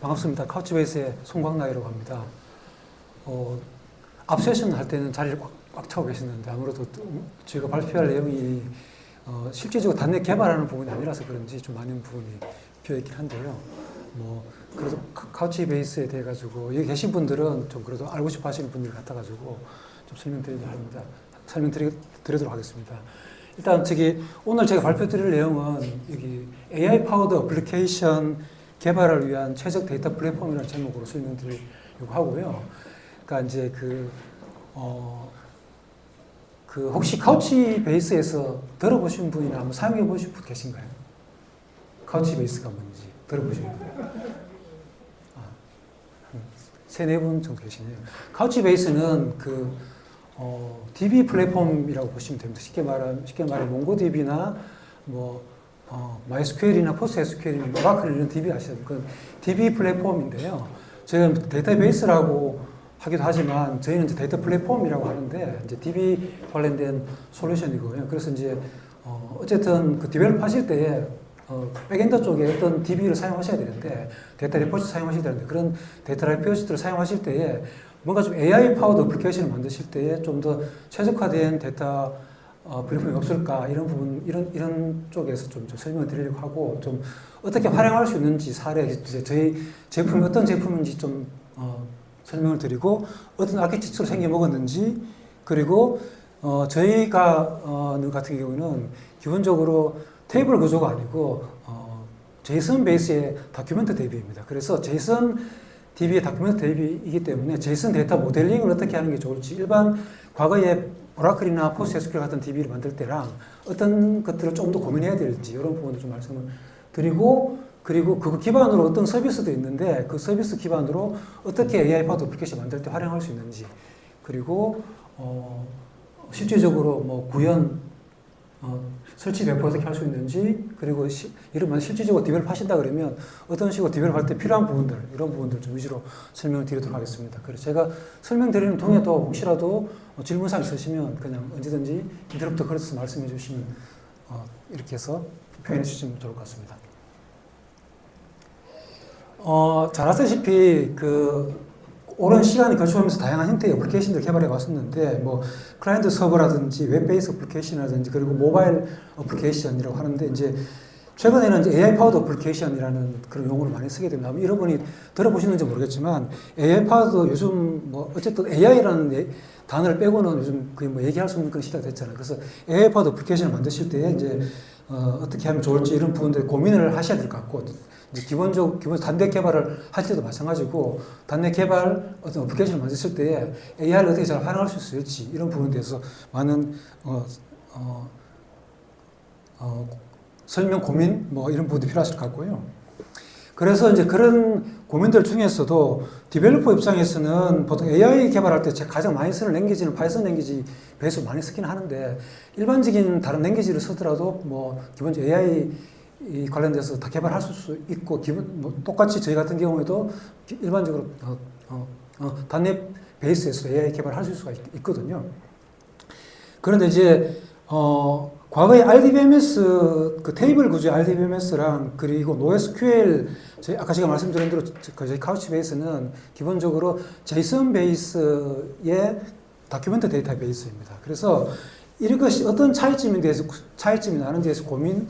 반갑습니다. 카우치베이스의 송광나이라고 합니다. 앞 세션 할 때는 자리를 꽉 차고 계시는데 아무래도 저희가 발표할 내용이 실질적으로 단내 개발하는 부분이 아니라서 그런지 좀 많은 부분이 비어있긴 한데요. 그래도 카우치베이스에 대해 가지고 여기 계신 분들은 좀 그래도 알고 싶어 하시는 분들 같아가지고 좀 설명드리도록 하겠습니다. 일단 오늘 제가 발표드릴 내용은 여기 AI 파워드 어플리케이션 개발을 위한 최적 데이터 플랫폼이라는 제목으로 설명드리려고 하고요. 그러니까 이제 혹시 카우치베이스에서 들어보신 분이나 한번 사용해 보신 분 계신가요? 카우치베이스가 뭔지 들어보신 분? 세네 분 정도 계시네요. 카우치베이스는 DB 플랫폼이라고 보시면 됩니다. 쉽게 말해 몽고DB나 MySQL이나 PostgreSQL이나 오라클 이런 DB 아시죠? 그 DB 플랫폼인데요. 저희는 데이터베이스라고 하기도 하지만 저희는 이제 데이터 플랫폼이라고 하는데 이제 DB 관련된 솔루션이고요. 그래서 이제 어쨌든 디벨롭 하실 때에 백엔더 쪽에 어떤 DB를 사용하셔야 되는데 데이터 레포지 사용하셔야 되는데 그런 데이터 레포지를 사용하실 때에 뭔가 좀 AI 파워드 어플리케이션을 만드실 때에 좀 더 최적화된 데이터 플랫폼이 없을까 이런 부분 이런 쪽에서 좀 설명을 드리려고 하고 좀 어떻게 활용할 수 있는지 사례 이제 저희 제품이 어떤 제품인지 좀 설명을 드리고 어떤 아키텍처로 생겨 먹었는지 그리고 저희가 같은 경우는 기본적으로 테이블 구조가 아니고 제이슨 베이스의 다큐멘트 DB입니다. 그래서 제이슨 DB의 다큐멘트 DB이기 때문에 제이슨 데이터 모델링을 어떻게 하는 게 좋을지 일반 과거에 오라클이나 포스트에스큐엘 같은 DB를 만들 때랑 어떤 것들을 좀 더 고민해야 될지 이런 부분을 좀 말씀을 드리고 그리고 그거 기반으로 어떤 서비스도 있는데 그 서비스 기반으로 어떻게 AI 파워드 어플리케이션 만들 때 활용할 수 있는지 그리고 실질적으로 구현 설치 배포 어떻게 할 수 있는지 그리고 이러면 실질적으로 디벨롭 하신다 그러면 어떤 식으로 디벨롭 할 때 필요한 부분들 이런 부분들 좀 위주로 설명을 드리도록 하겠습니다. 그래서 제가 설명드리는 동에도 혹시라도 질문사항 있으시면 그냥 언제든지 인터럽트 걸어서 말씀해 주시면 이렇게 해서 표현해 주시면 좋을 것 같습니다. 잘 아시다시피 오랜 시간이 거쳐오면서 다양한 형태의 어플리케이션들을 개발해 왔었는데 클라이언트 서버라든지 웹 베이스 어플리케이션이라든지 그리고 모바일 어플리케이션이라고 하는데 이제 최근에는 이제 AI 파워드 어플리케이션이라는 그런 용어를 많이 쓰게 됩니다. 여러분이 들어보시는지 모르겠지만 AI 파워드 요즘 어쨌든 AI라는 단어를 빼고는 요즘 거의 얘기할 수 없는 그런 시대가 됐잖아요. 그래서 AI 파워드 어플리케이션을 만드실 때 이제 어떻게 하면 좋을지 이런 부분들 고민을 하셔야 될 것 같고 이제 기본 단내 개발을 할 때도 마찬가지고 단내 개발 어떤 어플리케이션을 만드실 때 AI를 어떻게 잘 활용할 수 있을지 이런 부분에 대해서 많은 설명 고민 이런 부분이 필요하실 것 같고요. 그래서 이제 그런 고민들 중에서도 디벨로퍼 입장에서는 보통 AI 개발할 때 제가 가장 많이 쓰는 랭귀지는 파이썬 랭귀지 베이스로 많이 쓰긴 하는데 일반적인 다른 랭귀지를 쓰더라도 기본적으로 AI 관련돼서 다 개발할 수 있고 똑같이 저희 같은 경우에도 일반적으로 단내 베이스에서 AI 개발할 수가 있거든요. 그런데 이제 과거에 RDBMS 테이블 구조의 RDBMS랑 그리고 NoSQL 아까 제가 말씀드린 대로 저희 카우치베이스는 기본적으로 제이슨 베이스의 다큐멘트 데이터베이스입니다. 그래서 이것이 어떤 차이점이 나는 데서 고민들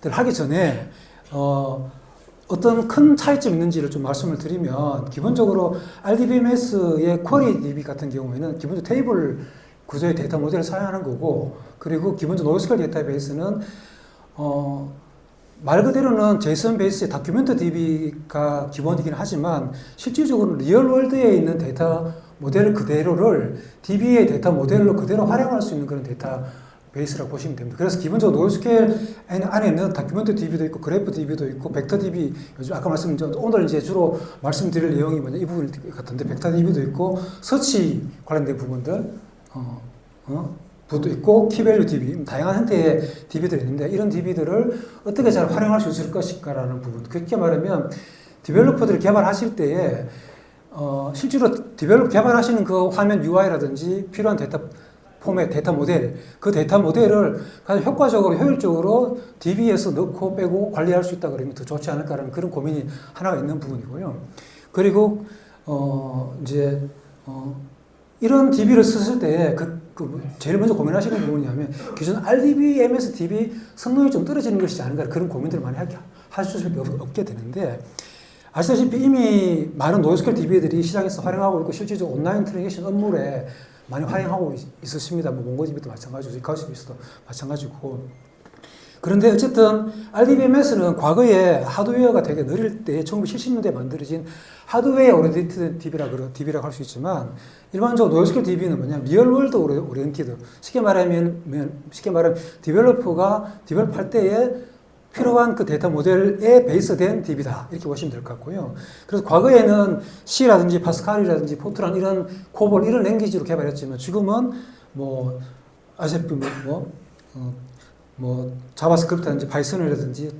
하기 전에 어떤 큰 차이점이 있는지를 좀 말씀을 드리면 기본적으로 RDBMS의 쿼리 DB 같은 경우에는 기본적으로 테이블 구조의 데이터 모델을 사용하는 거고 그리고 기본적으로 NoSQL 데이터베이스는 말 그대로는 제이슨 베이스의 다큐멘트 DB가 기본이긴 하지만 실질적으로 리얼월드에 있는 데이터 모델 그대로를 DB의 데이터 모델로 그대로 활용할 수 있는 그런 데이터 베이스라고 보시면 됩니다. 그래서 기본적으로 NoSQL 안에는 다큐멘트 DB도 있고 그래프 DB도 있고 벡터 DB 요즘 아까 오늘 이제 주로 말씀드릴 내용이 이 부분 같은데 벡터 DB도 있고 서치 관련된 부분들 부도 있고 키밸류 DB 다양한 형태의 DB들이 있는데 이런 DB들을 어떻게 잘 활용할 수 있을 것인가라는 부분 그렇게 말하면 디벨로퍼들이 개발하실 때에 실제로 디벨롭 개발하시는 그 화면 UI라든지 필요한 데이터 포맷, 데이터 모델, 그 데이터 모델을 가장 효과적으로, 효율적으로 DB에서 넣고 빼고 관리할 수 있다 그러면 더 좋지 않을까라는 그런 고민이 하나가 있는 부분이고요. 그리고, 이런 DB를 썼을 때, 제일 먼저 고민하시는 부분이냐면, 기존 RDB, MS DB 성능이 좀 떨어지는 것이지 않은가, 그런 고민들을 많이 하실 수밖에 없게 되는데, 아시다시피 이미 많은 노스케일 DB들이 시장에서 활용하고 있고, 실질적으로 온라인 트래닝 업무에 많이 활용하고 있으십니다. 뭐, 몽고DB도 마찬가지고, 가우스DB도 마찬가지고. 그런데 어쨌든 RDBMS는 과거에 하드웨어가 되게 느릴 때 1970년대에 만들어진 하드웨어 오리엔티드 DB라고 할 수 있지만 일반적으로 노스케일 DB는 뭐냐 리얼월드 오리엔티드 쉽게 말하면 디벨로퍼가 디벨롭할 때에 필요한 그 데이터 모델에 베이스된 DB다 이렇게 보시면 될 것 같고요. 그래서 과거에는 C라든지 파스칼이라든지 포트란 이런 코볼 이런 랭귀지로 개발했지만 지금은 뭐 아시다시피 자바스크립트라든지 파이썬이라든지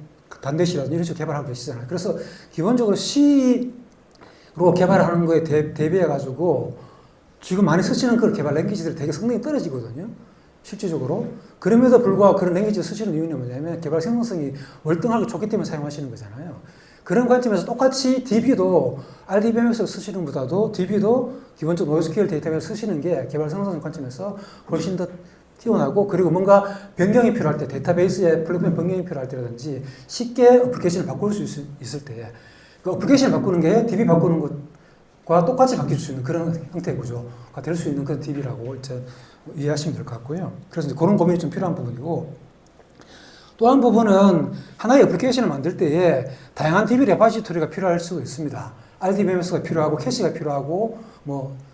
단대시라든지 이런 식으로 개발하고 계시잖아요. 그래서 기본적으로 C로 개발하는 거에 대비해가지고 지금 많이 쓰시는 그 개발 랭귀지들이 되게 성능이 떨어지거든요. 실질적으로. 그럼에도 불구하고 그런 랭귀지를 쓰시는 이유는 뭐냐면 개발 생성성이 월등하게 좋기 때문에 사용하시는 거잖아요. 그런 관점에서 똑같이 DB도 RDBMS를 쓰시는 것보다도 DB도 기본적으로 노스케일 데이터베이스 쓰시는 게 개발 생성성 관점에서 훨씬 더 튀어나오고 그리고 뭔가 변경이 필요할 때 데이터베이스에 플랫폼 변경이 필요할 때라든지 쉽게 어플리케이션을 바꿀 수 있을 때 그 어플리케이션을 바꾸는 게 DB 바꾸는 것과 똑같이 바뀔 수 있는 그런 형태의 구조가 될 수 있는 그런 DB라고 이제 이해하시면 될 것 같고요. 그래서 이제 그런 고민이 좀 필요한 부분이고 또 한 부분은 하나의 어플리케이션을 만들 때에 다양한 DB 레파지토리가 필요할 수도 있습니다. RDBMS가 필요하고 캐시가 필요하고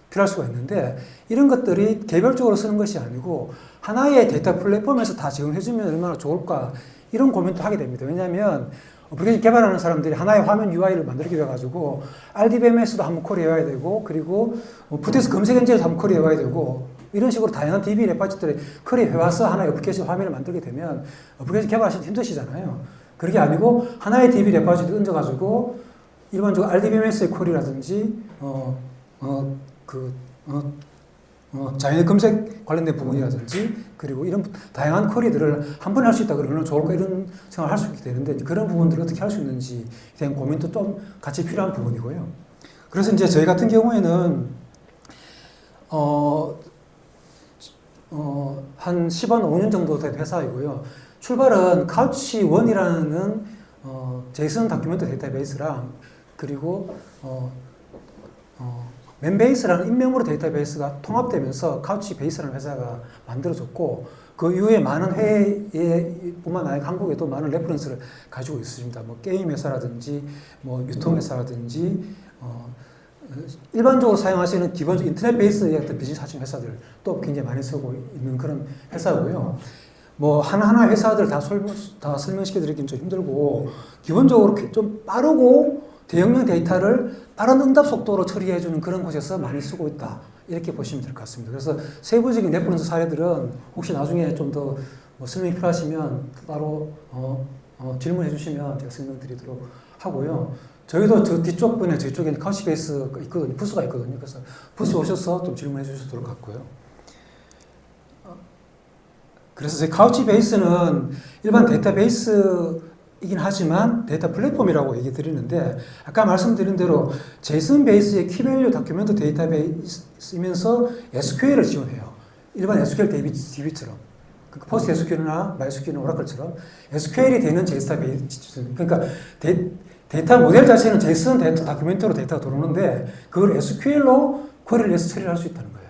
필요할 수가 있는데 이런 것들이 개별적으로 쓰는 것이 아니고 하나의 데이터 플랫폼에서 다 제공해주면 얼마나 좋을까 이런 고민도 하게 됩니다. 왜냐하면 어플리케이션 개발하는 사람들이 하나의 화면 UI를 만들기 위해 가지고 RDBMS도 한번 콜해야 되고 그리고 푸테스 검색 엔진도 한번 콜해야 되고 이런 식으로 다양한 DB 레파지토리 콜해와서 하나의 어플리케이션 화면을 만들게 되면 어플리케이션 개발하시기 힘드시잖아요. 그게 아니고 하나의 DB 레파지토리 얹어가지고 일반적으로 RDBMS의 콜이라든지 자연의 검색 관련된 부분이라든지 그리고 이런 다양한 쿼리들을 한 번에 할 수 있다 그러면 얼마나 좋을까 이런 생각을 할 수 있게 되는데 그런 부분들을 어떻게 할 수 있는지 대한 고민도 좀 같이 필요한 부분이고요. 그래서 이제 저희 같은 경우에는 한 10원 5년 정도 된 회사이고요. 출발은 카우치1이라는 제이슨 다큐멘트 데이터베이스랑 그리고 맨베이스라는 인명으로 데이터베이스가 통합되면서 카우치 베이스라는 회사가 만들어졌고 그 이후에 많은 해외뿐만 아니라 한국에도 많은 레퍼런스를 가지고 있습니다. 게임 회사라든지 유통 회사라든지 일반적으로 사용하시는 기본적 인터넷 베이스의 어떤 비즈니스 하시는 회사들 또 굉장히 많이 쓰고 있는 그런 회사고요. 하나하나 회사들 다 설명시켜 드리긴 좀 힘들고 기본적으로 좀 빠르고 대용량 데이터를 빠른 응답 속도로 처리해주는 그런 곳에서 많이 쓰고 있다. 이렇게 보시면 될 것 같습니다. 그래서 세부적인 레퍼런스 사례들은 혹시 나중에 좀 더 설명이 필요하시면 따로 질문해 주시면 제가 설명드리도록 하고요. 저희도 저 뒤쪽에 카우치베이스가 있거든요. 부스가 있거든요. 그래서 부스 오셔서 좀 질문해 주셔도 될 것 같고요. 그래서 저희 카우치베이스는 일반 데이터베이스이긴 하지만 데이터 플랫폼이라고 얘기 드리는데 아까 말씀드린 대로 제이슨 베이스의 키밸류 다큐멘트 데이터베이스이면서 SQL을 지원해요. 일반 SQL DB처럼. 포스트 SQL이나 마이스QL이나 오라클처럼 SQL이 되는 제이슨 베이스. 그러니까 데이터 모델 자체는 제이슨 데이터 다큐멘트로 데이터가 들어오는데 그걸 SQL로 쿼리를 해서 처리를 할 수 있다는 거예요.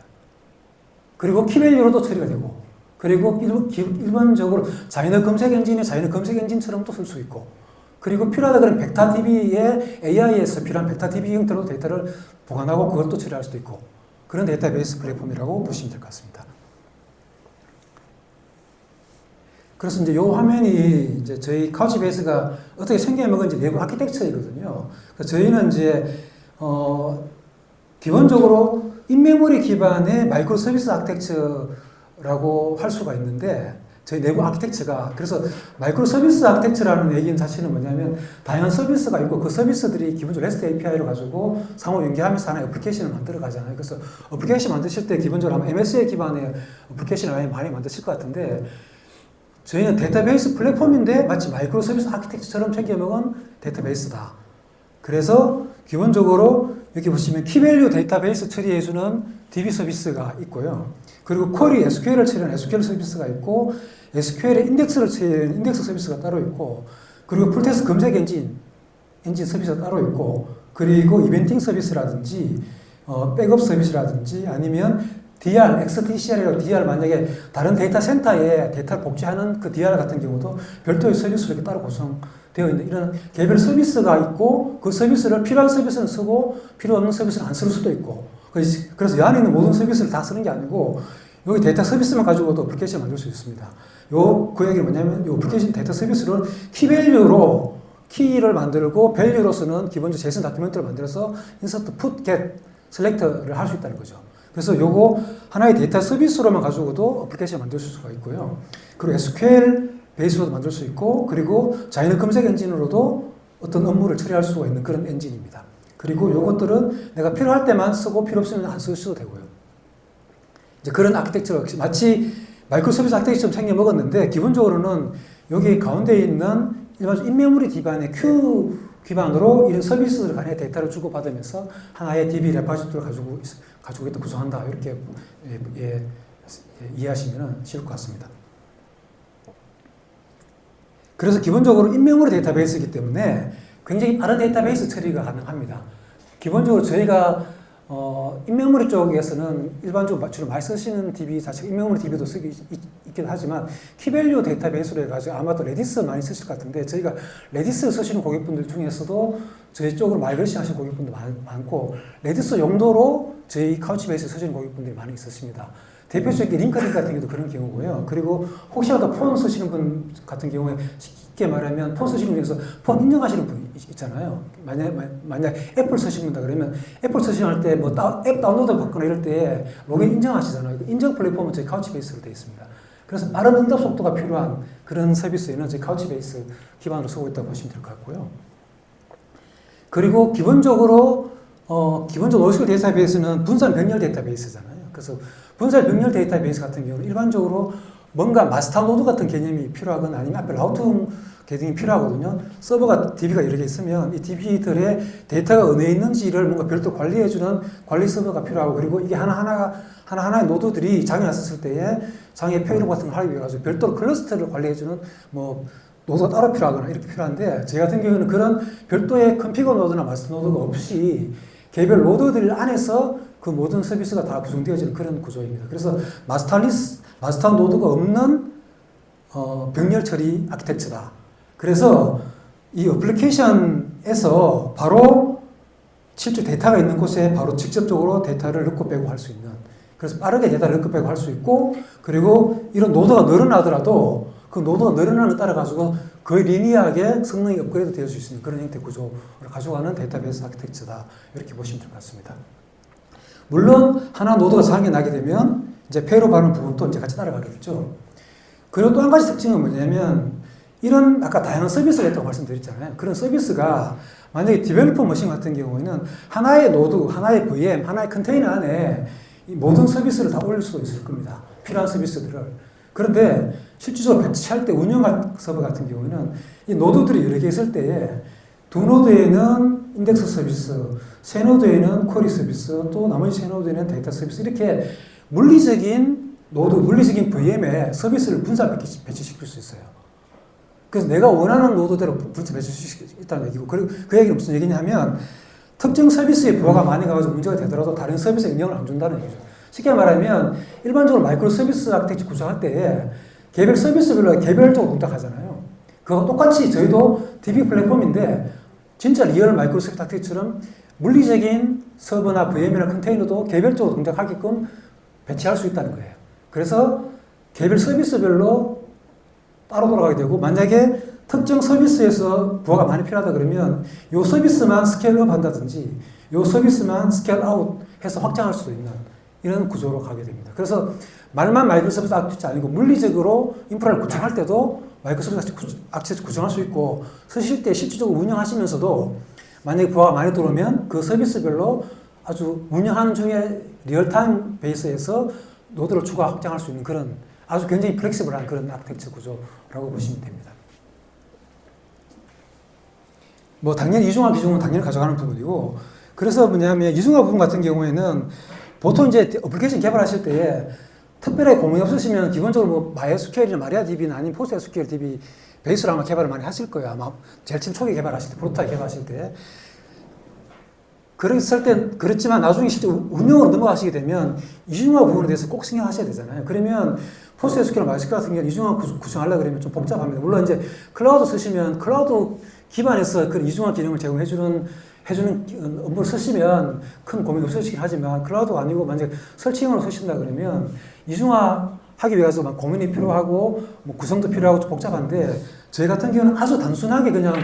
그리고 키밸류로도 처리가 되고 그리고 일반적으로 자연의 검색 엔진이 자연의 검색 엔진처럼도 쓸 수 있고 그리고 필요하다 그러면 벡터DB의 AI에서 필요한 벡터DB 형태로 데이터를 보관하고 그것도 처리할 수도 있고 그런 데이터베이스 플랫폼이라고 보시면 될 것 같습니다. 그래서 이제 이 화면이 이제 저희 카우치베이스가 어떻게 생겨먹은지 내부 아키텍처이거든요. 그래서 저희는 이제 기본적으로 인메모리 기반의 마이크로 서비스 아키텍처라고 할 수가 있는데 저희 내부 아키텍처가. 그래서 마이크로 서비스 아키텍처라는 얘기는 자체는 뭐냐면 다양한 서비스가 있고 그 서비스들이 기본적으로 REST API를 가지고 상호 연계하면서 하나의 어플리케이션을 만들어 가잖아요. 그래서 어플리케이션 만드실 때 기본적으로 아마 MSA 기반의 어플리케이션을 많이 만드실 것 같은데 저희는 데이터베이스 플랫폼인데 마치 마이크로 서비스 아키텍처처럼 챙겨먹은 데이터베이스다. 그래서 기본적으로 여기 보시면 키밸류 데이터베이스 처리해주는 DB 서비스가 있고요. 그리고 쿼리 SQL을 처리하는 SQL 서비스가 있고 SQL의 인덱스를 처리하는 인덱스 서비스가 따로 있고 그리고 풀테스트 검색 엔진 서비스가 따로 있고 그리고 이벤팅 서비스라든지 백업 서비스라든지 아니면 DR, XTCR이라고 DR 만약에 다른 데이터 센터에 데이터를 복제하는 그 DR 같은 경우도 별도의 서비스로 이렇게 따로 구성되어 있는 이런 개별 서비스가 있고 그 서비스를 필요한 서비스는 쓰고 필요 없는 서비스는 안 쓸 수도 있고 그래서 이 안에 있는 모든 서비스를 다 쓰는 게 아니고 여기 데이터 서비스만 가지고도 어플리케이션을 만들 수 있습니다. 그 얘기는 뭐냐면 이 어플리케이션 데이터 서비스를 키밸류로 키를 만들고 밸류로서는 기본적으로 제이슨 다큐멘트를 만들어서 인서트, 풋, 겟, 셀렉트를 할 수 있다는 거죠. 그래서 요거 하나의 데이터 서비스로만 가지고도 어플리케이션 만들 수가 있고요. 그리고 SQL 베이스로도 만들 수 있고 그리고 자연의 검색 엔진으로도 어떤 업무를 처리할 수가 있는 그런 엔진입니다. 그리고 요것들은 내가 필요할 때만 쓰고 필요 없으면 안 쓸 수도 되고요. 이제 그런 아키텍처가 마치 마이크로 서비스 아키텍처럼 챙겨 먹었는데 기본적으로는 여기 가운데 있는 일반적으로 인메모리 기반의 큐 기반으로 이런 서비스들 간의 데이터를 주고받으면서 하나의 DB 레파지토리를 가지고 있다 구성한다. 이렇게 이해하시면 쉬울 것 같습니다. 그래서 기본적으로 인메모리 데이터베이스이기 때문에 굉장히 빠른 데이터베이스 처리가 가능합니다. 기본적으로 저희가 인메모리 쪽에서는 일반적으로 주로 많이 쓰시는 DB 자체가 인메모리 DB도 쓰기 있긴 하지만 키밸류 데이터베이스로 해가지고 아마도 레디스 많이 쓰실 것 같은데 저희가 레디스 쓰시는 고객분들 중에서도 저희 쪽으로 마이그레이션 하시는 고객분들 많고 레디스 용도로 저희 카우치베이스 쓰시는 고객분들이 많이 있으십니다. 대표적인 링크드인 같은 경우도 그런 경우고요. 그리고 혹시라도 폰 쓰시는 분 같은 경우에 쉽게 말하면 폰 쓰시는 분에서 폰 인정하시는 분 있잖아요. 만약 애플 쓰신다 그러면 애플 쓰시는 때 뭐 앱 다운로드 받거나 이럴 때 로그인 인정하시잖아요. 인정 플랫폼은 저희 카우치베이스로 되어 있습니다. 그래서 빠른 응답 속도가 필요한 그런 서비스에는 저희 카우치베이스 기반으로 쓰고 있다고 보시면 될 것 같고요. 그리고 기본적으로 NoSQL 데이터베이스는 분산 병렬 데이터베이스잖아요. 그래서 분산 병렬 데이터베이스 같은 경우는 일반적으로 뭔가 마스터 노드 같은 개념이 필요하거나 아니면 앞에 라우팅 개념이 필요하거든요. 서버가 DB가 여러 개 있으면 이 DB들의 데이터가 어디에 있는지를 뭔가 별도 관리해주는 관리 서버가 필요하고 그리고 이게 하나하나의 노드들이 장이 났었을 때에 장의 표현 같은 걸 하기 위해서 별도로 클러스터를 관리해주는 뭐 노드가 따로 필요하거나 이렇게 필요한데 저희 같은 경우는 그런 별도의 컨피거 노드나 마스터 노드가 없이 개별 노드들 안에서 그 모든 서비스가 다 구성되어지는 그런 구조입니다. 그래서 마스터 노드가 없는 병렬 처리 아키텍처다. 그래서 이 어플리케이션에서 바로 실제 데이터가 있는 곳에 바로 직접적으로 데이터를 넣고 빼고 할 수 있는 그래서 빠르게 데이터를 넣고 빼고 할 수 있고 그리고 이런 노드가 늘어나더라도 그 노드가 늘어나는 걸 따라 가지고 거의 리니어하게 성능이 업그레이드 될 수 있는 그런 형태의 구조를 가져가는 데이터베이스 아키텍처다. 이렇게 보시면 될 것 같습니다. 물론 하나 노드가 장애 나게 되면 이제 페이로 바르는 부분도 이제 같이 따라가게 되죠. 그리고 또 한 가지 특징은 뭐냐면 이런 아까 다양한 서비스가 있다고 말씀드렸잖아요. 그런 서비스가 만약에 디벨로퍼 머신 같은 경우에는 하나의 노드, 하나의 VM, 하나의 컨테이너 안에 이 모든 서비스를 다 올릴 수도 있을 겁니다. 필요한 서비스들을. 그런데 실질적으로 배치할 때 운영할 서버 같은 경우에는 이 노드들이 여러 개 있을 때에 두 노드에는 인덱스 서비스, 세 노드에는 쿼리 서비스, 또 나머지 세 노드에는 데이터 서비스 이렇게 물리적인 노드, 물리적인 VM에 서비스를 분산 배치시킬 수 있어요. 그래서 내가 원하는 노드대로 분산 배치시킬 수 있다는 얘기고 그 얘기는 무슨 얘기냐 하면 특정 서비스에 부하가 많이 가가지고 문제가 되더라도 다른 서비스에 영향을 안 준다는 얘기죠. 쉽게 말하면 일반적으로 마이크로 서비스 아키텍처 구성할 때 개별 서비스별로 개별적으로 동작하잖아요. 그거 똑같이 저희도 DB 플랫폼인데 진짜 리얼 마이크로 서비스 아키텍처처럼 물리적인 서버나 VM이나 컨테이너도 개별적으로 동작하게끔 배치할 수 있다는 거예요. 그래서 개별 서비스별로 따로 돌아가게 되고 만약에 특정 서비스에서 부하가 많이 필요하다 그러면 이 서비스만 스케일업 한다든지 이 서비스만 스케일 아웃 해서 확장할 수도 있는 이런 구조로 가게 됩니다. 그래서 말만 마이크로소프트 악세스 아니고 물리적으로 인프라를 구축할 때도 마이크로소프트 악세스 구성할 수 있고 쓰실 때 실질적으로 운영하시면서도 만약에 부하가 많이 들어오면 그 서비스별로 아주 운영하는 중에 리얼타임 베이스에서 노드를 추가 확장할 수 있는 그런 아주 굉장히 플렉시블한 그런 아키텍처 구조라고 보시면 됩니다. 뭐 당연히 이중화 기준은 당연히 가져가는 부분이고 그래서 뭐냐면 이중화 부분 같은 경우에는 보통 이제 어플리케이션 개발하실 때에 특별하게 고민이 없으시면 기본적으로 뭐 MySQL이나 MariaDB나 아니면 PostgreSQL DB 베이스로 아마 개발을 많이 하실 거예요. 아마 제일 처음 초기 개발하실 때, 프로토타입 개발하실 때. 그랬을 땐 그렇지만 나중에 실제 운영으로 넘어가시게 되면 이중화 부분에 대해서 꼭 신경하셔야 되잖아요. 그러면 PostgreSQL, MySQL 같은 경우는 이중화 구성하려고 그러면 좀 복잡합니다. 물론 이제 클라우드 쓰시면 클라우드 기반에서 그런 이중화 기능을 제공해주는 업무를 쓰시면 큰 고민이 없으시긴 하지만 클라우드가 아니고 만약에 설치형으로 쓰신다 그러면 이중화 하기 위해서 막 고민이 필요하고 뭐 구성도 필요하고 좀 복잡한데 저희 같은 경우는 아주 단순하게 그냥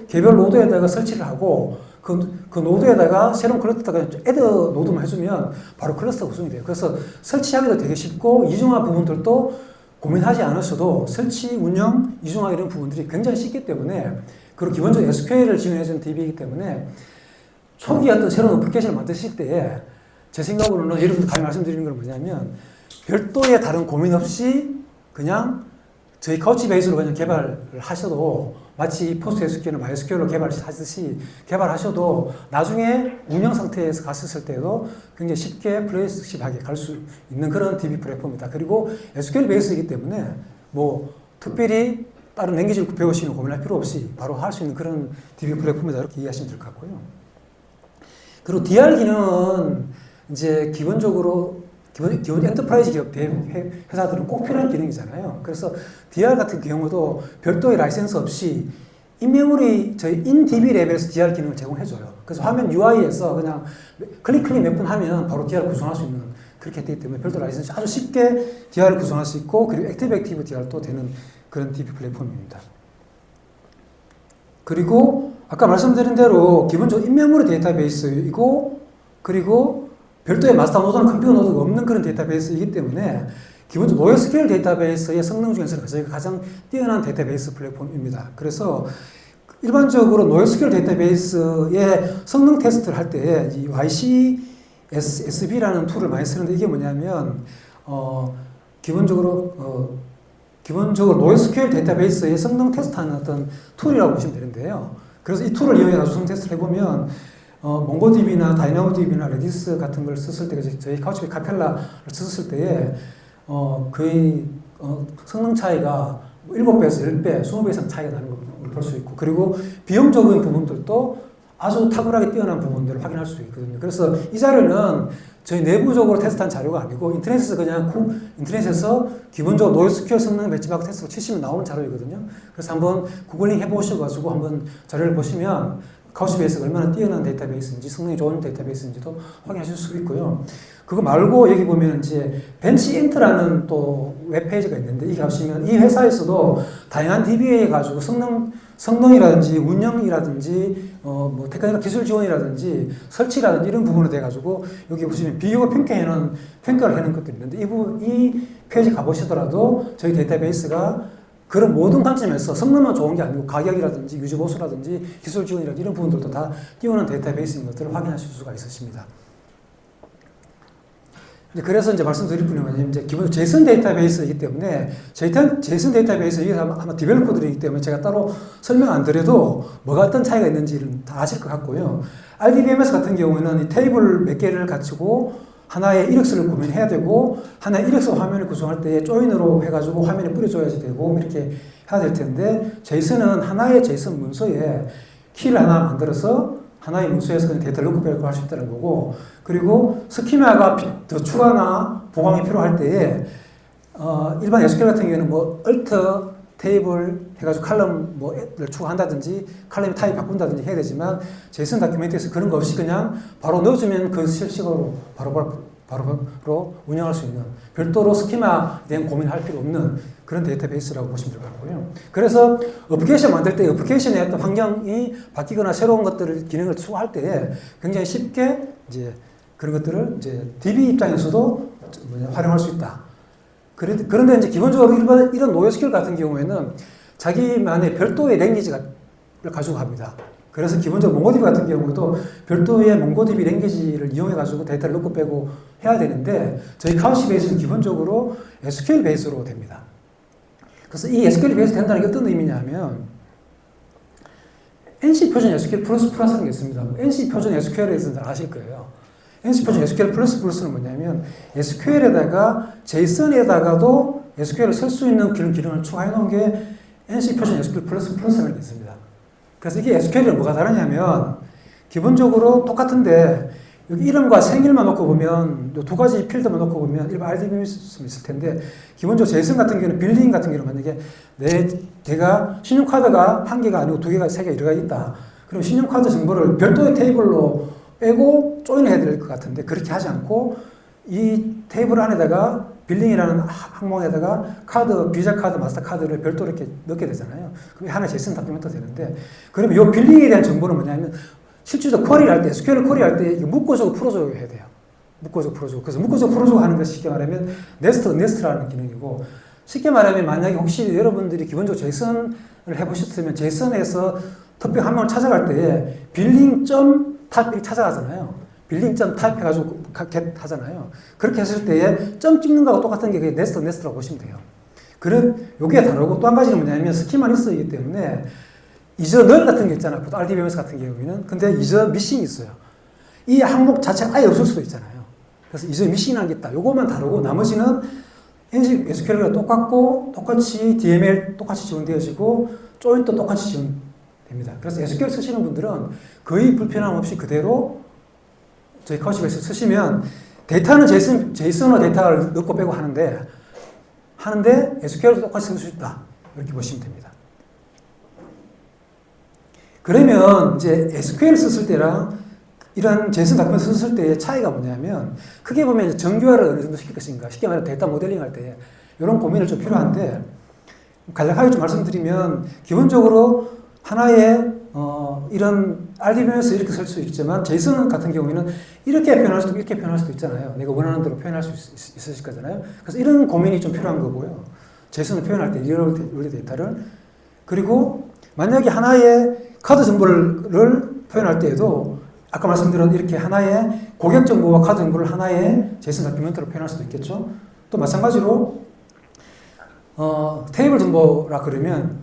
개별 노드에다가 설치를 하고 그 노드에다가 새로운 클러스터가 애드 노드만 해주면 바로 클러스터 구성이 돼요. 그래서 설치하기도 되게 쉽고 이중화 부분들도 고민하지 않으셔도 설치, 운영, 이중화 이런 부분들이 굉장히 쉽기 때문에 그리고 기본적으로 SQL을 지원해주는 DB이기 때문에 초기 어떤 새로운 어플리케이션을 만드실 때에 제 생각으로는 여러분들 감히 말씀드리는 건 뭐냐면 별도의 다른 고민 없이 그냥 저희 카우치 베이스로 그냥 개발을 하셔도 마치 PostgreSQL이나 MySQL로 개발하듯이 개발하셔도 나중에 운영 상태에서 갔을 때도 굉장히 쉽게 플렉시블하게 갈 수 있는 그런 DB 플랫폼이다. 그리고 SQL 베이스이기 때문에 뭐 특별히 다른 랭귀지를 배우시는 고민할 필요 없이 바로 할 수 있는 그런 DB 플랫폼이다. 이렇게 이해하시면 될 것 같고요. 그리고 DR 기능은 이제 기본 엔터프라이즈 기업 회사들은 꼭 필요한 기능이잖아요. 그래서 DR 같은 경우도 별도의 라이센스 없이 인메모리 저희 인DB 레벨에서 DR 기능을 제공해줘요. 그래서 화면 UI에서 그냥 클릭 몇 번 하면 바로 DR을 구성할 수 있는 그렇게 되기 때문에 별도 라이센스 아주 쉽게 DR을 구성할 수 있고 그리고 액티브 DR도 되는 그런 DB 플랫폼입니다. 그리고 아까 말씀드린 대로 기본적으로 인메모리 데이터베이스이고 그리고 별도의 마스터 노드나 컴퓨터 노드가 없는 그런 데이터베이스이기 때문에 기본적으로 NoSQL 데이터베이스의 성능 중에서는 저희가 가장 뛰어난 데이터베이스 플랫폼입니다. 그래서 일반적으로 NoSQL 데이터베이스의 성능 테스트를 할 때 이 YCSB라는 툴을 많이 쓰는데 이게 뭐냐면 기본적으로 NoSQL 데이터베이스의 성능 테스트하는 어떤 툴이라고 보시면 되는데요. 그래서 이 툴을 이용해서 성능 테스트를 해보면 몽고DB나 다이나모DB나 레디스 같은 걸 썼을 때 저희 카우치베이 카펠라를 썼을 때에 거의 성능 차이가 7배에서 10배, 20배 이상 차이가 나는 걸 볼 수 있고 그리고 비용적인 부분들도 아주 탁월하게 뛰어난 부분들을 확인할 수 있거든요. 그래서 이 자료는 저희 내부적으로 테스트한 자료가 아니고 인터넷에서 기본적으로 NoSQL 성능 벤치마크 테스트로 치시면 나오는 자료이거든요. 그래서 한번 구글링 해보셔가지고 한번 자료를 보시면 카우치베이스가 얼마나 뛰어난 데이터베이스인지 성능이 좋은 데이터베이스인지도 확인하실 수 있고요. 그거 말고 여기 보면 이제 벤치인트라는 또 웹페이지가 있는데 이게 가시면 이 회사에서도 다양한 DBA 가지고 성능이라든지 운영이라든지 뭐 테크니컬 기술 지원이라든지 설치라든지 이런 부분에 대해 가지고 여기 보시면 비교가 평가를 해놓은 것들이 있는데 이 페이지 가보시더라도 저희 데이터베이스가 그런 모든 관점에서 성능만 좋은 게 아니고 가격이라든지 유지 보수라든지 기술 지원이라든지 이런 부분들도 다 뛰어난 데이터베이스인 것들을 확인하실 수가 있으십니다. 그래서 이제 말씀드릴 분이 뭐냐면 이제 기본 제이슨 데이터베이스이기 때문에 제이슨 데이터베이스 이게 아마 디벨로퍼들이기 때문에 제가 따로 설명 안 드려도 뭐가 어떤 차이가 있는지를 다 아실 것 같고요. RDBMS 같은 경우에는 이 테이블 몇 개를 갖추고 하나의 이력서를 구매해야 되고 하나의 이력서 화면을 구성할 때 조인으로 해가지고 화면에 뿌려줘야지 되고 이렇게 해야 될 텐데 제이슨은 하나의 제이슨 문서에 키를 하나 만들어서 하나의 문서에서 그냥 데이터를 넣고 빼고 할 수 있다는 거고 그리고 스키마가 더 추가나 보강이 필요할 때에 일반 SQL 같은 경우에는 뭐 Alt 테이블 해가지고 칼럼 뭐를 추가한다든지 칼럼의 타입 바꾼다든지 해야 되지만 제이슨 다큐멘트에서 그런 거 없이 그냥 바로 넣어주면 그 실시간으로 바로 운영할 수 있는 별도로 스키마에 대한 고민할 필요 없는 그런 데이터베이스라고 보시면 될 것 같고요. 그래서 어플리케이션 만들 때 어플리케이션의 어떤 환경이 바뀌거나 새로운 기능을 추가할 때 굉장히 쉽게 이제 그런 것들을 이제 DB 입장에서도 활용할 수 있다. 그런데 이제 기본적으로 이런 노에스큐엘 같은 경우에는 자기만의 별도의 랭귀지를 가지고 갑니다. 그래서 기본적으로 몽고DB 같은 경우도 별도의 몽고DB 랭귀지를 이용해가지고 데이터를 넣고 빼고 해야 되는데 저희 카우치 베이스는 기본적으로 SQL 베이스로 됩니다. 그래서 이 SQL 베이스 된다는 게 어떤 의미냐면 NC 표준 SQL 플러스라는 게 있습니다. NC 표준 SQL에 대해서 아실 거예요. NC 표준 SQL 플러스는 뭐냐면 SQL에다가 JSON에다가도 SQL을 쓸 수 있는 그런 기능을 추가해 놓은 게 NC 표준 SQL 플러스라는 게 있습니다. 그래서 이게 SQL이랑 뭐가 다르냐면 기본적으로 똑같은데 여기 이름과 생일만 놓고 보면 이 두 가지 필드만 놓고 보면 일반 RDBM이 있을 텐데 기본적으로 JSON 같은 경우는 빌딩 같은 경우는 만약에 내가 신용카드가 한 개가 아니고 두 개가 세 개, 여러 개가 있다. 그럼 신용카드 정보를 별도의 테이블로 빼고 조인해야 될 것 같은데 그렇게 하지 않고 이 테이블 안에다가 빌링이라는 항목에다가 비자 카드, 마스터 카드를 별도로 이렇게 넣게 되잖아요. 그게 하나의 JSON 다큐멘트가 되는데 그러면 이 빌링에 대한 정보는 뭐냐면 실질적으로 쿼리를 할 때, SQL 쿼리 할 때 묶어주고 풀어주고 해야 돼요. 묶어주고 풀어주고. 그래서 묶어주고 풀어주고 하는 것이 쉽게 말하면 네스트라는 기능이고 쉽게 말하면 만약에 혹시 여러분들이 기본적으로 JSON을 해보셨으면 JSON에서 특별 한 명을 찾아갈 때에 빌링.type 이렇게 찾아가잖아요. 빌링.type 해가지고 get 하잖아요. 그렇게 했을 때에 점 찍는 거하고 똑같은 게 네스트라고 보시면 돼요. 요게 다르고 또 한 가지는 뭐냐면 스키만 있어이기 때문에 이저 널 같은 게 있잖아요. 보통 RDBMS 같은 경우에는. 근데 이저 미싱이 있어요. 이 항목 자체가 아예 없을 수도 있잖아요. 그래서 이저 미싱이라는 게 있다. 요것만 다르고 나머지는 SQL과 똑같고 똑같이 DML 똑같이 지원되어지고 조인도 똑같이 지원됩니다. 그래서 SQL 쓰시는 분들은 거의 불편함 없이 그대로 저희 카우치베이스 쓰시면 데이터는 JSON으로 데이터를 넣고 빼고 하는데 SQL도 똑같이 쓸 수 있다. 이렇게 보시면 됩니다. 그러면 이제 SQL 썼을 때랑 이런 JSON 다큐멘트 썼을 때의 차이가 뭐냐면 크게 보면 정교화를 어느 정도 시킬 것인가 쉽게 말해 데이터 모델링 할 때 이런 고민을 좀 필요한데 간략하게 좀 말씀드리면 기본적으로 하나의 이런 RDBM에서 이렇게 쓸 수 있지만 JSON 같은 경우에는 이렇게 표현할 수도 이렇게 표현할 수도 있잖아요. 내가 원하는 대로 표현할 수 있으실 거잖아요. 그래서 이런 고민이 좀 필요한 거고요. JSON을 표현할 때 리얼 데이터를 그리고 만약에 하나의 카드 정보를 표현할 때에도 아까 말씀드린 이렇게 하나의 고객 정보와 카드 정보를 하나의 JSON 다큐멘트로 표현할 수도 있겠죠. 또 마찬가지로 테이블 정보라 그러면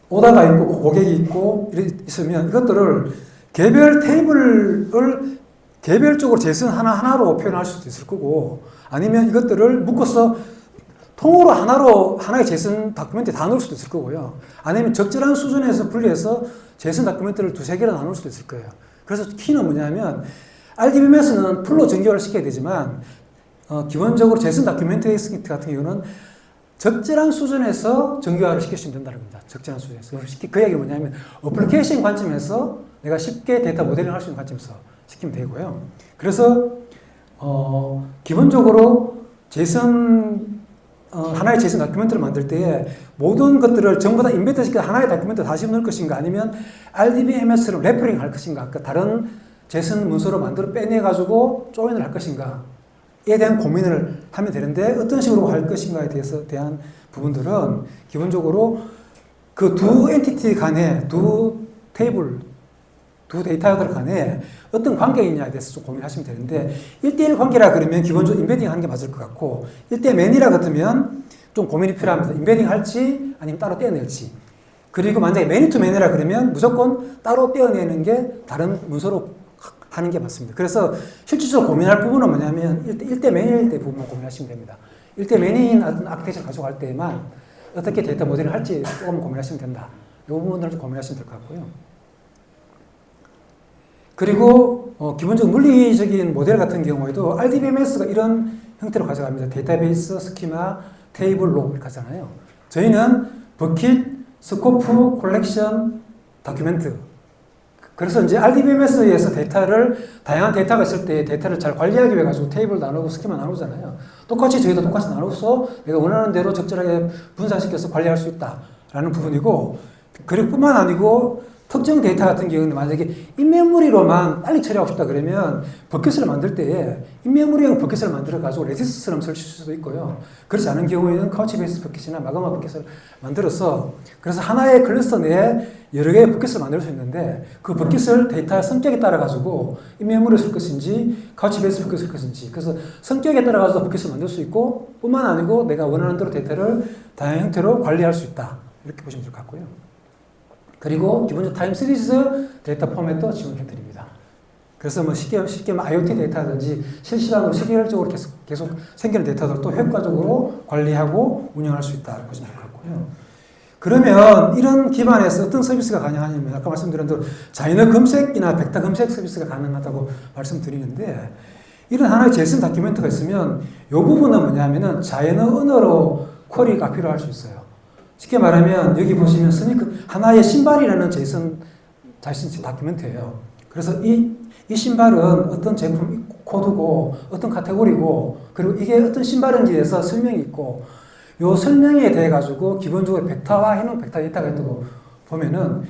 오다가 있고 고객이 있고 있으면 이것들을 개별 테이블을 개별적으로 JSON 하나로 표현할 수도 있을 거고 아니면 이것들을 묶어서 통으로 하나의 JSON 다큐멘트에 다 넣을 수도 있을 거고요. 아니면 적절한 수준에서 분리해서 JSON 다큐멘트를 두세 개로 나눌 수도 있을 거예요. 그래서 키는 뭐냐면 RDBMS는 풀로 정교화를 시켜야 되지만 기본적으로 JSON 다큐멘트 스크립트 같은 경우는 적절한 수준에서 정교화를 시키시면 된다는 겁니다. 적절한 수준에서. 그 이야기는 뭐냐면 어플리케이션 관점에서 내가 쉽게 데이터 모델링 할 수 있는 관점에서 시키면 되고요. 그래서 기본적으로 하나의 JSON 다큐멘트를 만들 때에 모든 것들을 전부 다 인베드 시켜 하나의 다큐멘트 다시 넣을 것인가 아니면 RDBMS를 레퍼링 할 것인가 그러니까 다른 JSON 문서로 만들어 빼내가지고 조인을 할 것인가에 대한 고민을 하면 되는데 어떤 식으로 할 것인가에 대한 부분들은 기본적으로 그 두 엔티티 간에 두 테이블 두 데이터들 간에 어떤 관계가 있냐에 대해서 좀 고민하시면 되는데 1대1 관계라 그러면 기본적으로 인베딩 하는 게 맞을 것 같고 1대 매니라 같으면 좀 고민이 필요합니다. 인베딩 할지 아니면 따로 떼어낼지 그리고 만약에 매니 투 매니라 그러면 무조건 따로 떼어내는 게 다른 문서로 하는 게 맞습니다. 그래서 실질적으로 고민할 부분은 뭐냐면 1대 매니일 때 부분만 고민하시면 됩니다. 1대 매니인 어떤 아키텍처를 가져갈 때만 어떻게 데이터 모델을 할지 조금 고민하시면 된다. 이 부분들을 좀 고민하시면 될 것 같고요. 그리고 기본적 물리적인 모델 같은 경우에도 RDBMS가 이런 형태로 가져갑니다. 데이터베이스, 스키마, 테이블, 로 이렇게 하잖아요. 저희는 버킷, 스코프, 콜렉션, 다큐멘트. 그래서 이제 RDBMS에서 다양한 데이터가 있을 때 데이터를 잘 관리하기 위해 가지고 테이블 나누고 스키마 나누잖아요. 똑같이 저희도 똑같이 나눠서 내가 원하는 대로 적절하게 분산시켜서 관리할 수 있다라는 부분이고 그리고 뿐만 아니고 특정 데이터 같은 경우는 만약에 인메모리로만 빨리 처리하고 싶다 그러면 버킷을 만들 때에 인메모리용 버킷을 만들어가지고 레디스처럼 설치할 수도 있고요. 그렇지 않은 경우에는 카우치베이스 버킷이나 마그마 버킷을 만들어서 그래서 하나의 클러스터 내에 여러 개의 버킷을 만들 수 있는데 그 버킷을 데이터 성격에 따라 가지고 인메모리를 쓸 것인지 카우치베이스 버킷을 쓸 것인지 그래서 성격에 따라 가지고 버킷을 만들 수 있고 뿐만 아니고 내가 원하는 대로 데이터를 다양한 형태로 관리할 수 있다. 이렇게 보시면 될 것 같고요. 그리고 기본적으로 타임 시리즈 데이터 포맷도 지원해드립니다. 그래서 뭐 쉽게 IoT 데이터라든지 실시간으로 시계열적으로 계속 생기는 데이터들도 효과적으로 관리하고 운영할 수 있다. 이렇게 보시면 될 것 같고요. 그러면 이런 기반에서 어떤 서비스가 가능하냐면 아까 말씀드린 대로 자연어 검색이나 벡터 검색 서비스가 가능하다고 말씀드리는데 이런 하나의 제이슨 다큐멘트가 있으면 이 부분은 뭐냐면은 자연어 언어로 쿼리가 필요할 수 있어요. 쉽게 말하면 여기 보시면 하나의 신발이라는 제이슨 다큐멘트예요. 그래서 이 신발은 어떤 제품 코드고 어떤 카테고리고 그리고 이게 어떤 신발인지에서 설명이 있고 요 설명에 대해 가지고 기본적으로 벡터화 해놓은 벡터 데이터가 있다고 보면은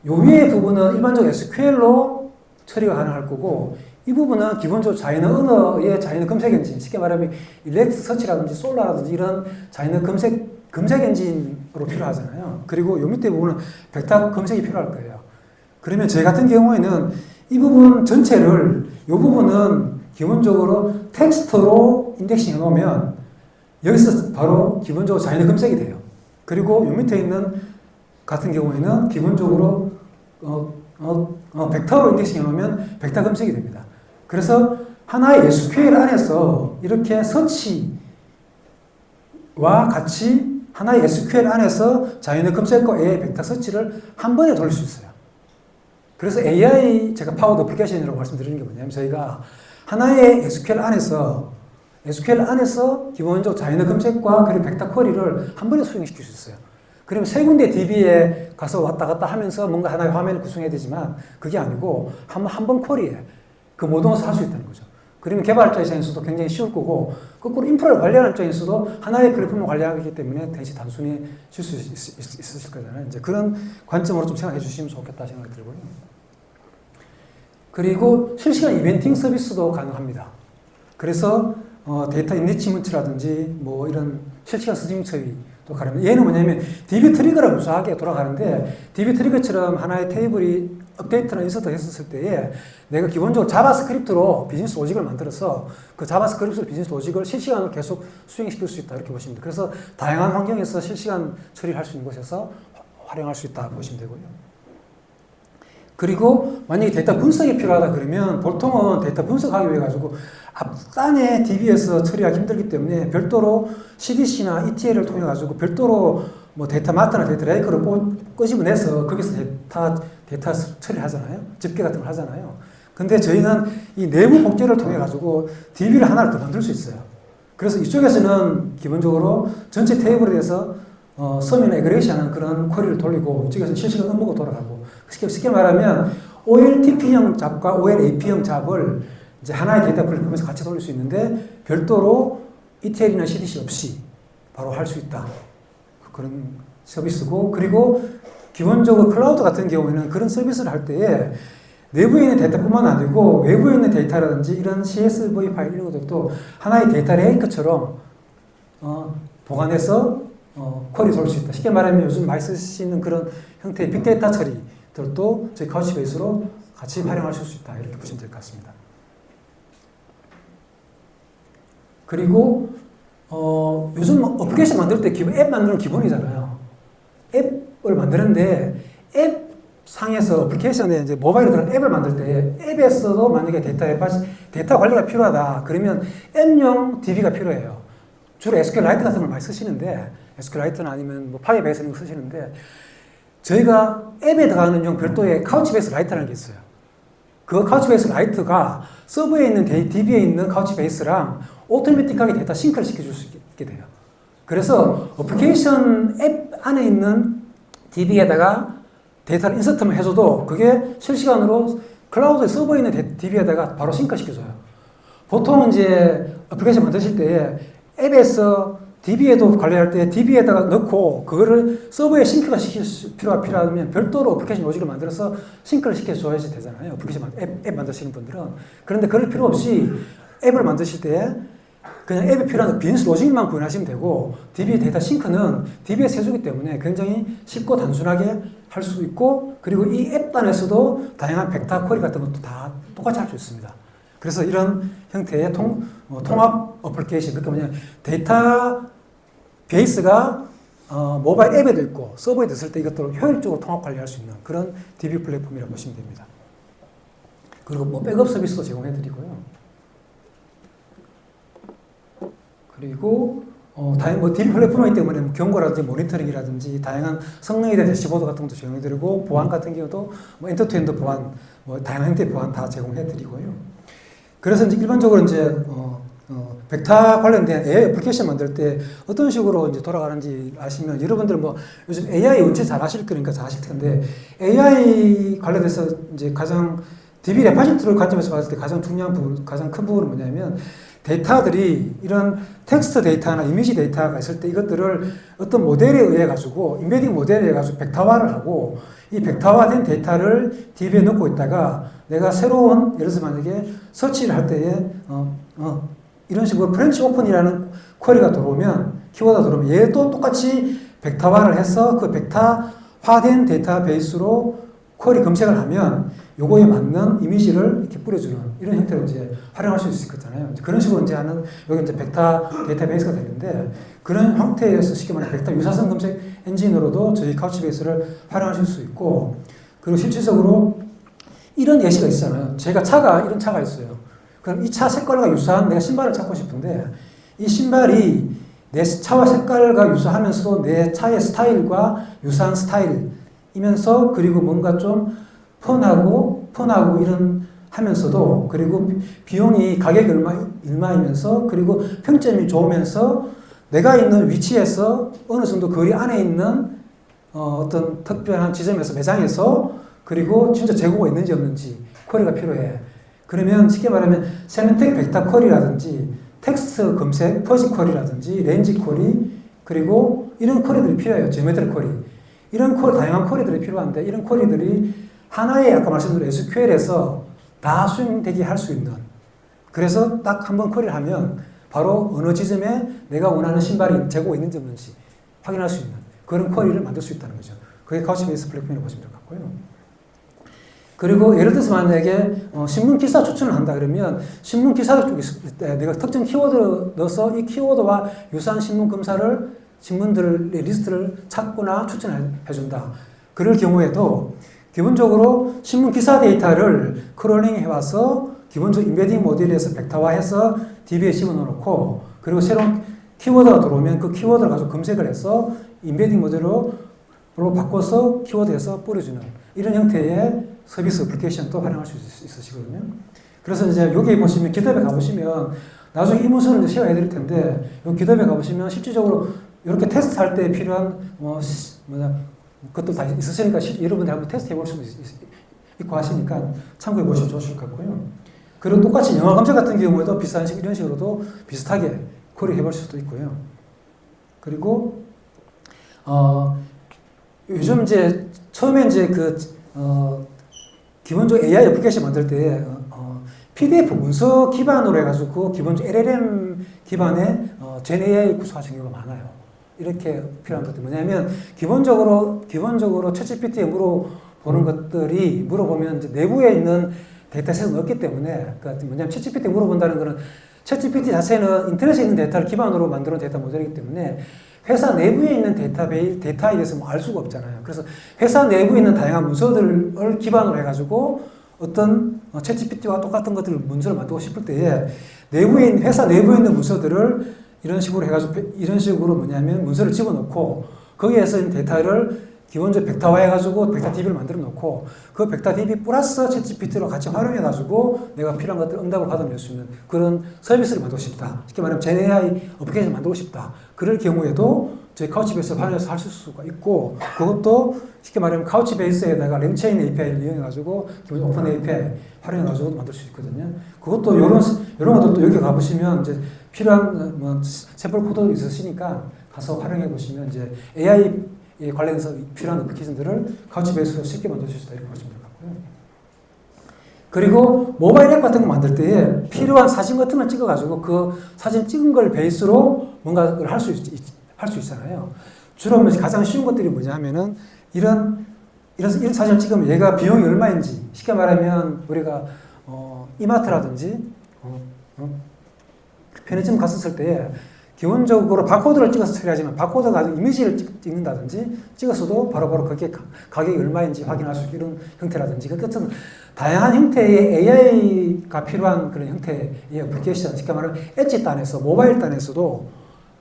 요 위에 부분은 일반적으로 SQL로 처리가 가능할 거고 이 부분은 기본적으로 자연어 언어의 자연어 검색 엔진 쉽게 말하면 일렉트 서치라든지 솔라라든지 이런 자연어 검색 엔진으로 필요하잖아요. 그리고 요 밑에 부분은 벡터 검색이 필요할 거예요. 그러면 저 같은 경우에는 이 부분 전체를 이 부분은 기본적으로 텍스트로 인덱싱 해놓으면 여기서 바로 기본적으로 자연어 검색이 돼요. 그리고 요 밑에 있는 같은 경우에는 기본적으로 벡터로 인덱싱 해놓으면 벡터 검색이 됩니다. 그래서 하나의 SQL 안에서 이렇게 서치와 같이 하나의 SQL 안에서 자연어 검색과 AI 벡터 서치를 한 번에 돌릴 수 있어요. 그래서 AI 제가 파워드 어플리케이션이라고 말씀드리는 게 뭐냐면 저희가 하나의 SQL 안에서 기본적으로 자연어 검색과 그리고 벡터 쿼리를 한 번에 수행시킬 수 있어요. 그러면 세 군데 DB에 가서 왔다 갔다 하면서 뭔가 하나의 화면을 구성해야 되지만 그게 아니고 한 번 쿼리에 그 모든 것을 할 수 있다는 거죠. 그러면 개발자 입장에서도 굉장히 쉬울 거고 거꾸로 인프라를 관리하는 입장에서도 하나의 플랫폼을 관리하기 때문에 대시 단순히 쉴 수 있으실 거잖아요. 이제 그런 관점으로 좀 생각해 주시면 좋겠다 생각이 들고요. 그리고 실시간 이벤팅 서비스도 가능합니다. 그래서 데이터 인리치먼트라든지 뭐 이런 실시간 스트리밍 처리도 가능합니다. 얘는 뭐냐면 DB 트리거랑 유사하게 돌아가는데 DB 트리거처럼 하나의 테이블이 업데이트나 인서트 했었을 때에 내가 기본적으로 자바스크립트로 비즈니스 로직을 만들어서 그 자바스크립트 비즈니스 로직을 실시간으로 계속 수행시킬 수 있다 이렇게 보시면 돼요. 그래서 다양한 환경에서 실시간 처리를 할 수 있는 곳에서 활용할 수 있다 보시면 되고요. 그리고 만약에 데이터 분석이 필요하다 그러면 보통은 데이터 분석하기 위해 가지고 앞단에 DB에서 처리하기 힘들기 때문에 별도로 CDC나 ETL을 통해 가지고 별도로 뭐 데이터 마트나 데이터 레이크를 끄집어내서 거기서 데이터 처리를 하잖아요. 집계 같은 걸 하잖아요. 근데 저희는 이 내부 복제를 통해 가지고 DB를 하나를 더 만들 수 있어요. 그래서 이쪽에서는 기본적으로 전체 테이블에 대해서 서민 에그레이션 하는 그런 쿼리를 돌리고 이쪽에서는 실시간 업무가 돌아가고 쉽게 말하면 OLTP형 잡과 OLAP형 잡을 이제 하나의 데이터 플랫폼에서 같이 돌릴 수 있는데 별도로 ETL이나 CDC 없이 바로 할 수 있다. 그런 서비스고 그리고 기본적으로 클라우드 같은 경우에는 그런 서비스를 할 때에 내부에 있는 데이터뿐만 아니고 외부에 있는 데이터라든지 이런 CSV 파일 이런 것들도 하나의 데이터 레이크처럼 보관해서 쿼리 돌릴 수 있다. 쉽게 말하면 요즘 많이 쓰시는 그런 형태의 빅데이터 처리들도 저희 카우치베이스로 같이 활용하실 수 있다. 이렇게 보시면 될 것 같습니다. 그리고 요즘 어플리케이션 만들 때 앱 만드는 기본이잖아요. 앱을 만드는데 앱 상에서 어플리케이션에 이제 모바일에 들어간 앱을 만들 때 앱에서도 만약에 데이터 관리가 필요하다. 그러면 앱용 DB가 필요해요. 주로 SQLite 같은 걸 많이 쓰시는데 SQLite나 아니면 뭐 파이베이스 이런 거 쓰시는데 저희가 앱에 들어가는 용 별도의 카우치베이스 라이트라는 게 있어요. 그 카우치베이스 라이트가 서버에 있는 DB에 있는 카우치베이스랑 오토매틱하게 데이터 싱크를 시켜줄 수 있게 돼요. 그래서 어플리케이션 앱 안에 있는 DB에다가 데이터를 인서트만 해줘도 그게 실시간으로 클라우드 서버에 있는 DB에다가 바로 싱크 시켜줘요. 보통 이제 어플리케이션 만드실 때에 앱에서 DB에도 관리할 때 DB에다가 넣고 그거를 서버에 싱크가 시킬 필요가 필요하면 별도로 어플리케이션 로직을 만들어서 싱크를 시켜줘야지 되잖아요. 어플리케이션 앱 만드시는 분들은. 그런데 그럴 필요 없이 앱을 만드실 때 그냥 앱에 필요한 비즈니스 로직만 구현하시면 되고 DB 데이터 싱크는 DB에 세주기 때문에 굉장히 쉽고 단순하게 할 수 있고 그리고 이 앱단에서도 다양한 벡터 쿼리 같은 것도 다 똑같이 할 수 있습니다. 그래서 이런 형태의 통합 어플리케이션, 그러니까 뭐냐면 데이터 베이스가 모바일 앱에도 있고 서버에도 있을 때 이것들을 효율적으로 통합 관리할 수 있는 그런 DB 플랫폼이라고 보시면 됩니다. 그리고 뭐 백업 서비스도 제공해 드리고요. 그리고 다양한 뭐 DB 플랫폼이기 때문에 경고라든지 모니터링이라든지 다양한 성능에 대한 대시보드 같은 것도 제공해 드리고 보안 같은 경우도 뭐 엔드투엔드 보안, 뭐 다양한 형태의 보안 다 제공해 드리고요. 그래서 이제 일반적으로 이제 벡터 관련된 AI 애플리케이션 만들 때 어떤 식으로 이제 돌아가는지 아시면 여러분들 뭐 요즘 AI 언제 잘 아실 거니까 잘 아실 텐데 AI 관련해서 이제 가장 DB 레파지토리 관점에서 봤을 때 가장 중요한 부분, 가장 큰 부분은 뭐냐면 데이터들이 이런 텍스트 데이터나 이미지 데이터가 있을 때 이것들을 어떤 모델에 의해 가지고 인베딩 모델에 의해 가지고 벡터화를 하고 이 벡터화된 데이터를 DB에 넣고 있다가 내가 새로운 예를 들어서 만약에 서치를 할 때에 이런 식으로 프렌치 오픈이라는 쿼리가 들어오면 키워드가 들어오면 얘도 똑같이 벡터화를 해서 그 벡터화된 데이터베이스로 쿼리 검색을 하면 요거에 맞는 이미지를 이렇게 뿌려주는 이런 형태로 이제 활용할 수 있을 거잖아요. 그런 식으로 이제 하는 여기 이제 벡터 데이터베이스가 되는데 그런 형태에서 쉽게 말해 벡터 유사성 검색 엔진으로도 저희 카우치베이스를 활용하실 수 있고 그리고 실질적으로 이런 예시가 있잖아요. 제가 이런 차가 있어요. 그럼 이 차 색깔과 유사한 내가 신발을 찾고 싶은데 이 신발이 내 차와 색깔과 유사하면서도 내 차의 스타일과 유사한 스타일이면서 그리고 뭔가 좀 펀하고 이런 하면서도 그리고 비용이 가격이 얼마이면서 그리고 평점이 좋으면서 내가 있는 위치에서 어느 정도 거리 안에 있는 어떤 특별한 지점에서 매장에서 그리고 진짜 재고가 있는지 없는지 쿼리가 필요해. 그러면 쉽게 말하면 세멘텍 벡터 쿼리라든지 텍스트 검색 퍼지 쿼리라든지 렌지 쿼리 그리고 이런 쿼리들이 필요해요. 지오메트리 쿼리. 이런 다양한 쿼리들이 필요한데 이런 쿼리들이 하나의 아까 말씀드린 SQL에서 다 수행되게 할 수 있는 그래서 딱 한번 쿼리를 하면 바로 어느 지점에 내가 원하는 신발이 재고가 있는지 없는지 확인할 수 있는 그런 쿼리를 만들 수 있다는 거죠. 그게 카우치베이스 플랫폼이라고 보시면 될 것 같고요. 그리고 예를 들어서 만약에 신문 기사 추천을 한다 그러면 신문 기사 쪽에 있을 때 내가 특정 키워드를 넣어서 이 키워드와 유사한 신문들의 리스트를 찾거나 추천해 준다. 그럴 경우에도 기본적으로 신문 기사 데이터를 크롤링 해와서 기본적으로 인베딩 모델에서 벡터화해서 DB에 집어넣고 그리고 새로운 키워드가 들어오면 그 키워드를 가지고 검색을 해서 인베딩 모델로 바꿔서 키워드에서 뿌려주는 이런 형태의 서비스 어플리케이션도 활용할 수 있으시거든요. 그래서 이제 여기 보시면 GitHub에 가보시면 나중에 이 문서를 이제 쉐어해 드릴 텐데 여기 GitHub에 가보시면 실질적으로 이렇게 테스트할 때 필요한 그것도 다 있으시니까 여러분들 한번 테스트 해볼 수도 있고 하시니까 참고해 보시면 좋으실 것 같고요. 그리고 똑같이 영화 검색 같은 경우에도 이런 식으로도 비슷하게 쿼리 해볼 수도 있고요. 그리고 요즘 이제 처음에 이제 기본적으로 AI 애플리케이션 만들 때 PDF 문서 기반으로 해가지고 기본적으로 LLM 기반의 Gen AI 구성하시는 경우가 많아요. 이렇게 필요한 것들 뭐냐면 기본적으로 챗GPT에 물어보는 것들이 물어보면 이제 내부에 있는 데이터셋은 없기 때문에 그러니까 뭐냐면 챗GPT에 물어본다는 거는 챗GPT 자체는 인터넷에 있는 데이터를 기반으로 만드는 데이터 모델이기 때문에 회사 내부에 있는 데이터에 대해서 뭐 알 수가 없잖아요. 그래서 회사 내부에 있는 다양한 문서들을 기반으로 해가지고 어떤 챗GPT와 똑같은 것들을 문서를 만들고 싶을 때에 회사 내부에 있는 문서들을 이런 식으로 해가지고 이런 식으로 뭐냐면 문서를 집어넣고 거기에서 있는 데이터를 기본적으로 벡터화 해가지고 벡터 DB를 만들어 놓고 그 벡터 DB 플러스 챗GPT로 같이 활용해가지고 내가 필요한 것들 응답을 받아낼 수 있는 그런 서비스를 만들고 싶다. 쉽게 말하면 Gen AI 어플리케이션을 만들고 싶다. 그럴 경우에도 저희 카우치베이스를 활용해서 할 수가 있고 그것도 쉽게 말하면 카우치베이스에다가 랭체인 API를 이용해가지고 기본 오픈 API 활용해가지고 만들 수 있거든요. 그것도 이런 것도 또 여기 가보시면 이제 필요한 뭐 샘플 코드 있으시니까 가서 활용해 보시면 이제 AI 관련해서 필요한 어플리케이션들을 카우치베이스로 쉽게 만드실 수 있다 이렇게 보시면 될 것 같고요. 그리고 모바일 앱 같은 거 만들 때에 필요한 사진 같은 걸 찍어가지고 그 사진 찍은 걸 베이스로 뭔가를 할 수 있잖아요. 주로 가장 쉬운 것들이 뭐냐 하면은 이런 사진을 찍으면 얘가 비용이 얼마인지 쉽게 말하면 우리가 이마트라든지 편의점 갔었을 때 기본적으로 바코드를 찍어서 처리하지만 바코드 가지고 이미지를 찍는다든지 찍었어도 바로바로 그게 가격이 얼마인지 확인할 수 있는 이런 형태라든지 그 끝은 다양한 형태의 AI가 필요한 그런 형태의 애플리케이션 쉽게 말하면 엣지 단에서 모바일 단에서도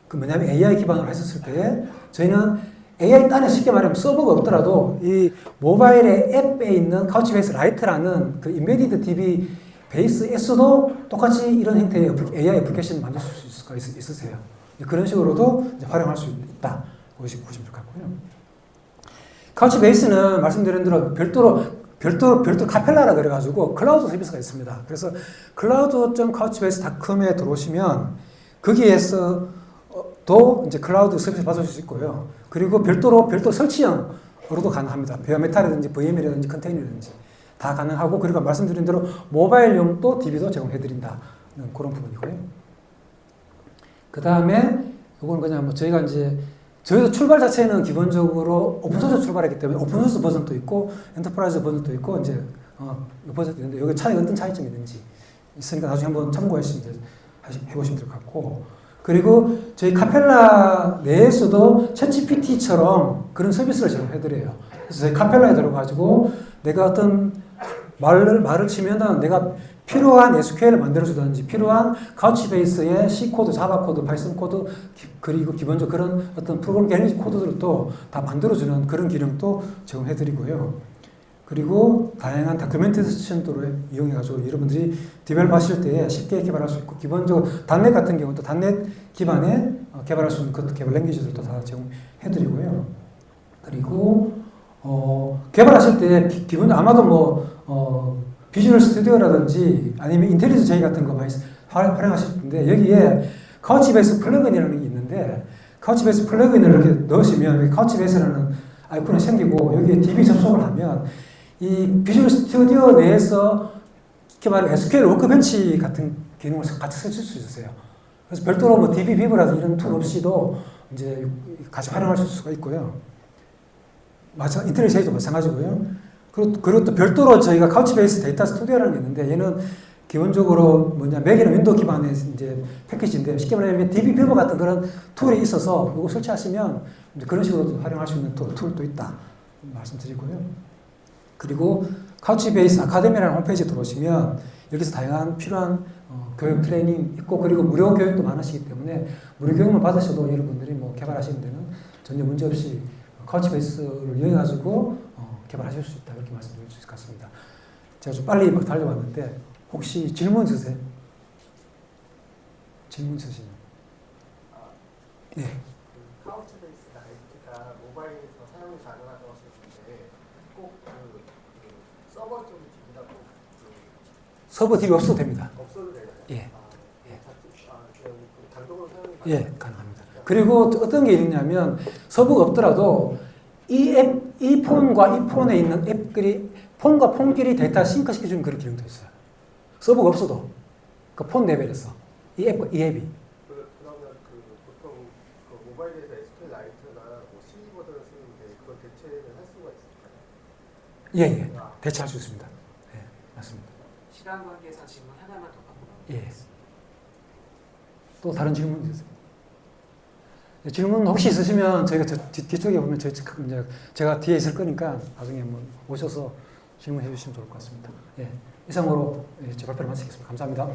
그 뭐냐면 AI 기반으로 했었을 때 저희는 AI 단에 쉽게 말하면 서버가 없더라도 이 모바일의 앱에 있는 카우치베이스 라이트라는 그 인베디드 DB 베이스에서도 똑같이 이런 형태의 AI 애플리케이션을 만들 수 있을 수가 있으세요. 그런 식으로도 이제 활용할 수 있다. 보시면 될 것 같고요. 카우치베이스는 말씀드린 대로 별도로 카펠라라 그래가지고 클라우드 서비스가 있습니다. 그래서 cloud.couchbase.com에 들어오시면 거기에서 또 이제 클라우드 서비스 받으실 수 있고요. 그리고 별도 설치형으로도 가능합니다. 베어메탈이든지 VM이라든지 컨테이너라든지 다 가능하고 그리고 말씀드린 대로 모바일용도 DB도 제공해드린다는 그런 부분이고요. 그 다음에 이거는 그냥 뭐 저희가 이제 저희도 출발 자체는 기본적으로 오픈소스 출발했기 때문에 오픈소스 버전도 있고 엔터프라이즈 버전도 있고 이제 이 버전도 있는데 여기 차이 어떤 차이점이 있는지 있으니까 나중에 한번 참고하시면 해보시면 될 것 같고 그리고 저희 카펠라 내에서도 챗GPT처럼 그런 서비스를 제공해드려요. 그래서 저희 카펠라에 들어가지고 내가 어떤 말을 치면은 내가 필요한 SQL을 만들어주든지 필요한 카우치베이스의 C 코드, 자바 코드, 파이썬 코드 그리고 기본적으로 그런 어떤 프로그램 갤러리 코드들도 다 만들어주는 그런 기능도 제공해드리고요. 그리고 다양한 다큐멘테이션도 이용해가지고 여러분들이 디벨롭 하실 때 쉽게 개발할 수 있고 기본적으로 .NET 같은 경우도 .NET 기반에 개발할 수 있는 그 개발 랭귀지들도 다 제공해드리고요. 그리고 개발하실 때 기본 아마도 뭐 비주얼 스튜디오라든지 아니면 인텔리전 제이 같은 거 많이 활용하실 텐데 여기에 카우치베이스 플러그인이라는 게 있는데 카우치베이스 플러그인을 이렇게 넣으시면 카우치베이스라는 아이콘이 생기고 여기에 DB 접속을 하면 이 비주얼 스튜디오 내에서 이렇게 말하면 SQL 워크벤치 같은 기능을 같이 쓰실 수 있으세요. 그래서 별도로 뭐 DB 비브라든지 이런 툴 없이도 이제 같이 활용할 수가 있고요. 인터넷 제이도 마찬가지고요. 그리고 또 별도로 저희가 카우치베이스 데이터 스튜디오라는 게 있는데 얘는 기본적으로 뭐냐 맥이나 윈도우 기반의 이제 패키지인데 쉽게 말하면 DB 비버 같은 그런 툴이 있어서 이거 설치하시면 이제 그런 식으로 활용할 수 있는 툴도 있다 말씀드리고요. 그리고 카우치베이스 아카데미라는 홈페이지에 들어오시면 여기서 다양한 필요한 교육 트레이닝 있고 그리고 무료 교육도 많으시기 때문에 무료 교육만 받으셔도 여러분들이 뭐 개발하시는 데는 전혀 문제 없이 카우치베이스를 이용해가지고 개발하실 수 있다 이렇게 말씀드릴 수 있을 것 같습니다. 제가 좀 빨리 막 달려왔는데 혹시 질문 있으세요? 질문 있으시면 네. 카우치베이스 라이트가 모바일에서 사용이 가능하다고 하셨는데 꼭 서버 쪽이 DB라고 서버 DB 없어도 됩니다. 없어도 되나요? 예. 단독으로 사용이 예, 가능합니다. 그리고 어떤 게 있냐면 서버가 없더라도 이 폰과 이 폰에 있는 앱들이 폰과 폰끼리 데이터 싱크 시켜주는 그런 기능도 있어요. 서버가 없어도 그 폰 레벨에서 이 앱이 그러면 보통 모바일에서 SQL 라이트나 뭐 C 버전을 쓰는데 그걸 대체를 할 수가 있을까요? 예, 대체할 수 있습니다. 예, 맞습니다. 시간 관계상 질문 하나만 더 받고 예. 또 다른 질문 있으세요? 질문 혹시 있으시면 저희가 뒤쪽에 보면 제가 뒤에 있을 거니까 나중에 한번 오셔서 질문해 주시면 좋을 것 같습니다. 예, 이상으로 제 발표를 마치겠습니다. 감사합니다.